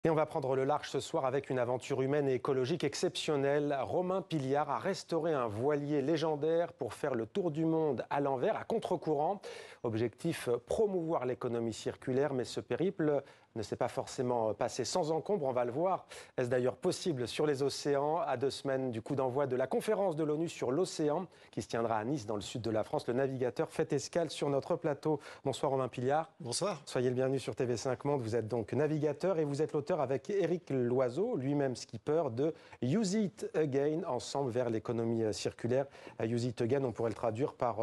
Et on va prendre le large ce soir avec une aventure humaine et écologique exceptionnelle. Romain Pilliard a restauré un voilier légendaire pour faire le tour du monde à l'envers, à contre-courant. Objectif, promouvoir l'économie circulaire, mais ce périple ne s'est pas forcément passé sans encombre, on va le voir. Est-ce d'ailleurs possible sur les océans, à 2 semaines du coup d'envoi de la conférence de l'ONU sur l'océan, qui se tiendra à Nice, dans le sud de la France. Le navigateur fait escale sur notre plateau. Bonsoir Romain Pilliard. Bonsoir. Soyez le bienvenu sur TV5 Monde. Vous êtes donc navigateur et vous êtes l'auteur avec Éric Loiseau, lui-même skipper, de Use It Again, ensemble vers l'économie circulaire. Use It Again, on pourrait le traduire par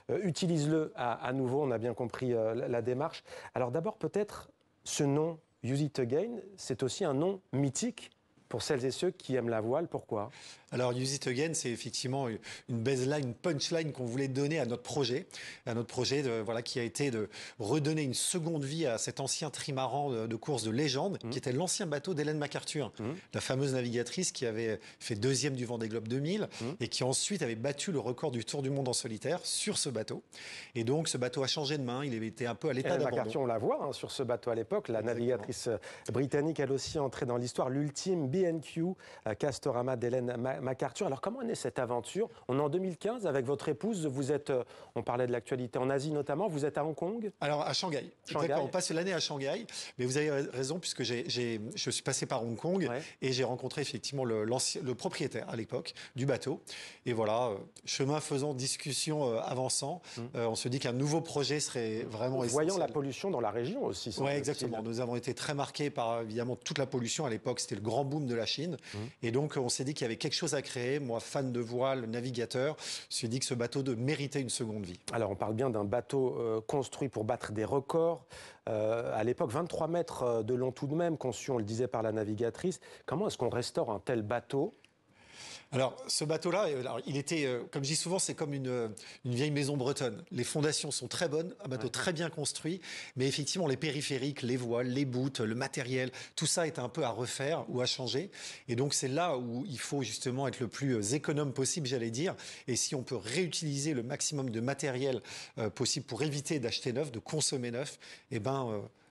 utilise-le à nouveau. On a bien compris la démarche. Alors d'abord, peut-être, ce nom, Use It Again, c'est aussi un nom mythique pour celles et ceux qui aiment la voile. Pourquoi ? Alors, Use It Again, c'est effectivement une baseline, une punchline qu'on voulait donner à notre projet. Qui a été de redonner une seconde vie à cet ancien trimaran de course de légende, qui était l'ancien bateau d'Ellen MacArthur, la fameuse navigatrice qui avait fait 2e du Vendée Globe 2000 et qui ensuite avait battu le record du Tour du Monde en solitaire sur ce bateau. Et donc, ce bateau a changé de main. Il avait été un peu à l'état d'abandon. MacArthur, on la voit sur ce bateau à l'époque. La navigatrice britannique, elle aussi entrée dans l'histoire. L'ultime B&Q, Castorama d'Ellen MacArthur. Alors, comment est née cette aventure ? On est en 2015 avec votre épouse. Vous êtes, on parlait de l'actualité en Asie notamment. Vous êtes à Hong Kong ? Alors, à Shanghai. Exactement. On passe l'année à Shanghai. Mais vous avez raison, puisque je suis passé par Hong Kong et j'ai rencontré effectivement le propriétaire à l'époque du bateau. Et voilà, chemin faisant, discussion avançant, on se dit qu'un nouveau projet serait vraiment essentiel. Voyant la pollution dans la région aussi. Oui, exactement. Nous avons été très marqués par évidemment toute la pollution. À l'époque, c'était le grand boom de la Chine. Et donc, on s'est dit qu'il y avait quelque chose à créer. Moi, fan de voile, navigateur, je me suis dit que ce bateau méritait une seconde vie. Alors, on parle bien d'un bateau construit pour battre des records. À l'époque, 23 mètres de long tout de même, conçu, on le disait, par la navigatrice. Comment est-ce qu'on restaure un tel bateau ? Alors, ce bateau-là, il était, comme je dis souvent, c'est comme une vieille maison bretonne. Les fondations sont très bonnes, un bateau très bien construit, mais effectivement, les périphériques, les voiles, les bouts, le matériel, tout ça est un peu à refaire ou à changer. Et donc, c'est là où il faut justement être le plus économe possible, j'allais dire. Et si on peut réutiliser le maximum de matériel possible pour éviter d'acheter neuf, de consommer neuf,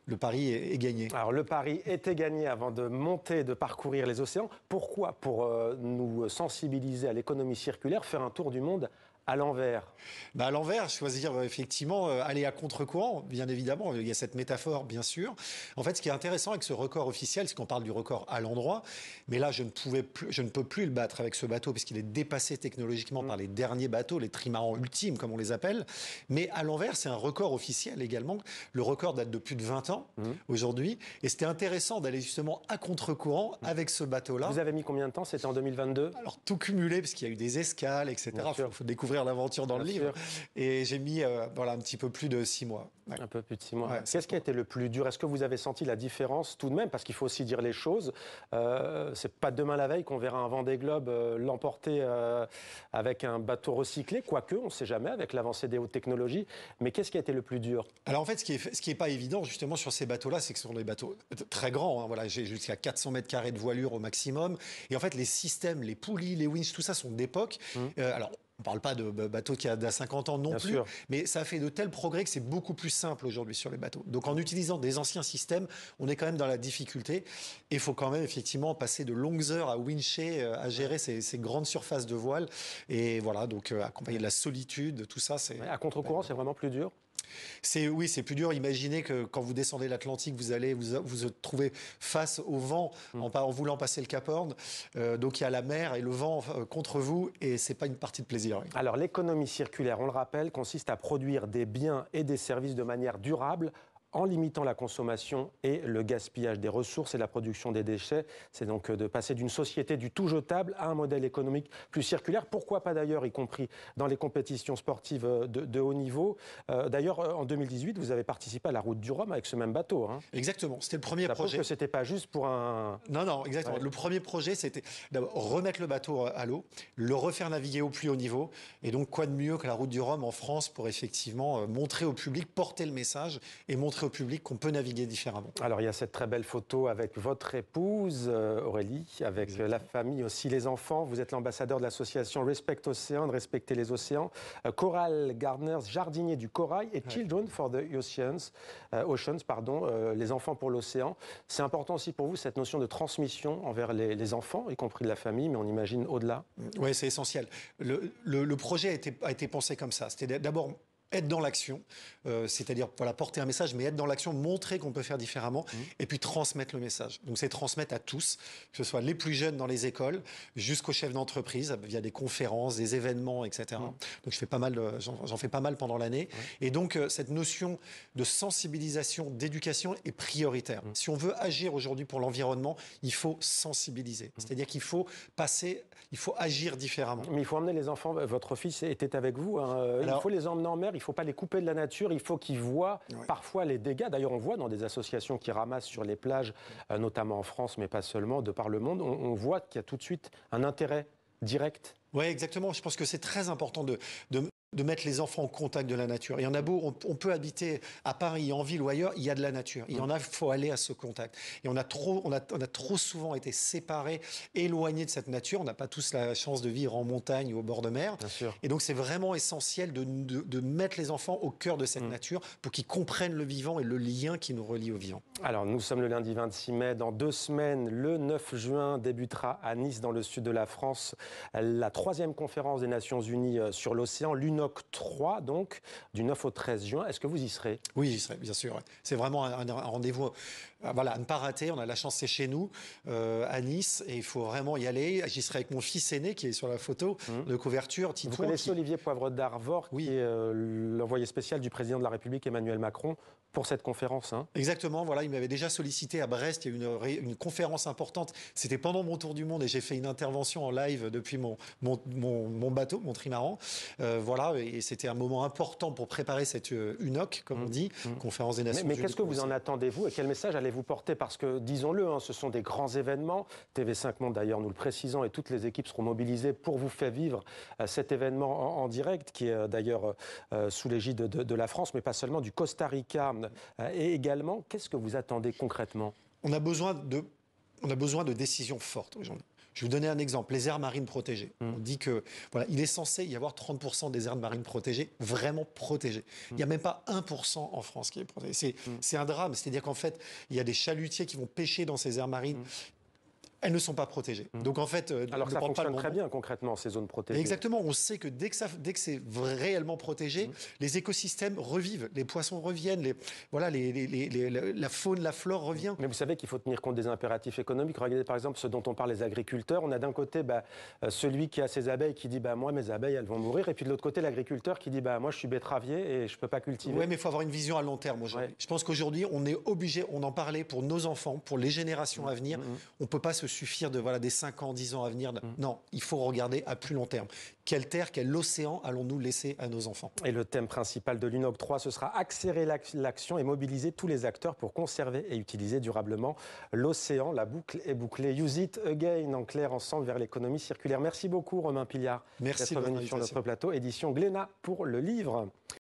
le pari est gagné. Alors, le pari était gagné avant de monter, de parcourir les océans. Pourquoi ? Pour nous sensibiliser à l'économie circulaire, faire un tour du monde à l'envers. À l'envers, choisir effectivement aller à contre-courant, bien évidemment. Il y a cette métaphore, bien sûr. En fait, ce qui est intéressant avec ce record officiel, c'est qu'on parle du record à l'endroit. Mais là, je ne peux plus le battre avec ce bateau puisqu'il est dépassé technologiquement par les derniers bateaux, les trimarans ultimes, comme on les appelle. Mais à l'envers, c'est un record officiel également. Le record date de plus de 20 ans aujourd'hui. Et c'était intéressant d'aller justement à contre-courant avec ce bateau-là. Vous avez mis combien de temps ? C'était en 2022 ? Alors, tout cumulé, parce qu'il y a eu des escales, etc. Il faut découvrir l'aventure dans le livre. Et j'ai mis un petit peu plus de 6 mois. Un peu plus de 6 mois. Qu'est-ce qui a été le plus dur ? Est-ce que vous avez senti la différence tout de même ? Parce qu'il faut aussi dire les choses. C'est pas demain la veille qu'on verra un Vendée Globe l'emporter avec un bateau recyclé, quoique, on ne sait jamais, avec l'avancée des hautes technologies. Mais qu'est-ce qui a été le plus dur ? Alors en fait, ce qui est pas évident justement sur ces bateaux-là, c'est que ce sont des bateaux très grands. Voilà, j'ai jusqu'à 400 mètres carrés de voilure au maximum. Et en fait, les systèmes, les poulies, les winches, tout ça sont d'époque. Alors, on ne parle pas de bateaux qui a 50 ans non plus, mais ça a fait de tels progrès que c'est beaucoup plus simple aujourd'hui sur les bateaux. Donc en utilisant des anciens systèmes, on est quand même dans la difficulté. Et il faut quand même effectivement passer de longues heures à wincher, à gérer ces grandes surfaces de voile. Et voilà, donc accompagné de la solitude, tout ça, c'est... À contre-courant, c'est vraiment plus dur ? C'est plus dur. Imaginez que quand vous descendez l'Atlantique, vous allez vous trouver face au vent en voulant passer le Cap Horn. Donc il y a la mer et le vent contre vous et c'est pas une partie de plaisir. Oui. Alors l'économie circulaire, on le rappelle, consiste à produire des biens et des services de manière durable, en limitant la consommation et le gaspillage des ressources et la production des déchets. C'est donc de passer d'une société du tout jetable à un modèle économique plus circulaire. Pourquoi pas d'ailleurs, y compris dans les compétitions sportives de haut niveau. D'ailleurs, en 2018, vous avez participé à la Route du Rhum avec ce même bateau. Exactement, c'était le premier projet. Que c'était pas juste pour un... Non, exactement. Ouais. Le premier projet, c'était d'abord remettre le bateau à l'eau, le refaire naviguer au plus haut niveau. Et donc, quoi de mieux que la Route du Rhum en France pour effectivement montrer au public, porter le message et montrer montrer au public qu'on peut naviguer différemment. Alors, il y a cette très belle photo avec votre épouse, Aurélie, avec la famille, aussi les enfants. Vous êtes l'ambassadeur de l'association Respect Océan, de respecter les océans. Coral Gardeners, jardinier du corail, et Children for the Oceans, les enfants pour l'océan. C'est important aussi pour vous, cette notion de transmission envers les enfants, y compris de la famille, mais on imagine au-delà. Oui, c'est essentiel. Le projet a été pensé comme ça. C'était d'abord être dans l'action, c'est-à-dire voilà, porter un message, mais être dans l'action, montrer qu'on peut faire différemment, et puis transmettre le message. Donc c'est transmettre à tous, que ce soit les plus jeunes dans les écoles, jusqu'aux chefs d'entreprise, via des conférences, des événements, etc. Donc j'en fais pas mal pendant l'année. Et donc cette notion de sensibilisation, d'éducation est prioritaire. Si on veut agir aujourd'hui pour l'environnement, il faut sensibiliser. C'est-à-dire qu'il faut agir différemment. Mais il faut emmener les enfants, votre fils était avec vous, hein. Il faut les emmener en mer, il ne faut pas les couper de la nature, il faut qu'ils voient parfois les dégâts. D'ailleurs, on voit dans des associations qui ramassent sur les plages, notamment en France, mais pas seulement, de par le monde, on voit qu'il y a tout de suite un intérêt direct. Oui, exactement. Je pense que c'est très important de mettre les enfants en contact de la nature. Il y en a beau, on peut habiter à Paris, en ville ou ailleurs, il y a de la nature. Il y en a, il faut aller à ce contact. Et on a trop souvent été séparés, éloignés de cette nature. On n'a pas tous la chance de vivre en montagne ou au bord de mer. Bien sûr. Et donc c'est vraiment essentiel de mettre les enfants au cœur de cette nature pour qu'ils comprennent le vivant et le lien qui nous relie au vivant. Alors nous sommes le lundi 26 mai. Dans 2 semaines, le 9 juin, débutera à Nice, dans le sud de la France, la 3e conférence des Nations Unies sur l'océan, l'UNOC 3, donc, du 9 au 13 juin. Est-ce que vous y serez? Oui, j'y serai, bien sûr. Ouais. C'est vraiment un rendez-vous à ne pas rater. On a la chance, c'est chez nous, à Nice, et il faut vraiment y aller. J'y serai avec mon fils aîné, qui est sur la photo de couverture. Vous connaissez Olivier Poivre d'Arvor, qui est l'envoyé spécial du président de la République, Emmanuel Macron, pour cette conférence, hein? Exactement, voilà, il m'avait déjà sollicité à Brest, il y a eu une conférence importante, c'était pendant mon tour du monde et j'ai fait une intervention en live depuis mon bateau, mon trimaran, voilà, et c'était un moment important pour préparer cette UNOC, comme on dit, conférence des Nations Unies. Mais qu'est-ce que vous en attendez-vous et quel message allez-vous porter? Parce que, disons-le, hein, ce sont des grands événements, TV5 Monde d'ailleurs, nous le précisons, et toutes les équipes seront mobilisées pour vous faire vivre cet événement en direct, qui est d'ailleurs sous l'égide de la France, mais pas seulement, du Costa Rica. Et également, qu'est-ce que vous attendez concrètement? On a besoin de décisions fortes aujourd'hui. Je vais vous donner un exemple, les aires marines protégées. On dit que voilà, il est censé y avoir 30% des aires marines protégées vraiment protégées. Il n'y a même pas 1% en France qui est protégé. C'est un drame, c'est-à-dire qu'en fait, il y a des chalutiers qui vont pêcher dans ces aires marines. Elles ne sont pas protégées. Donc en fait, alors que ça fonctionne très bien concrètement, ces zones protégées. Exactement, on sait que dès que c'est réellement protégé, les écosystèmes revivent, les poissons reviennent, la faune, la flore revient. Mais vous savez qu'il faut tenir compte des impératifs économiques. Regardez par exemple ce dont on parle, les agriculteurs. On a d'un côté celui qui a ses abeilles qui dit moi mes abeilles elles vont mourir, et puis de l'autre côté l'agriculteur qui dit moi je suis betteravier et je peux pas cultiver. Oui, mais il faut avoir une vision à long terme aujourd'hui. Je pense qu'aujourd'hui on est obligé, on en parlait pour nos enfants, pour les générations à venir. On peut pas se suffire des 5 ans, 10 ans à venir. Non, il faut regarder à plus long terme. Quelle terre, quel océan allons-nous laisser à nos enfants? Et le thème principal de l'UNOC 3, ce sera accélérer l'action et mobiliser tous les acteurs pour conserver et utiliser durablement l'océan. La boucle est bouclée. Use it again, en clair, ensemble vers l'économie circulaire. Merci beaucoup, Romain Pilliard. Merci d'être venu sur notre plateau. Édition Glénat pour le livre.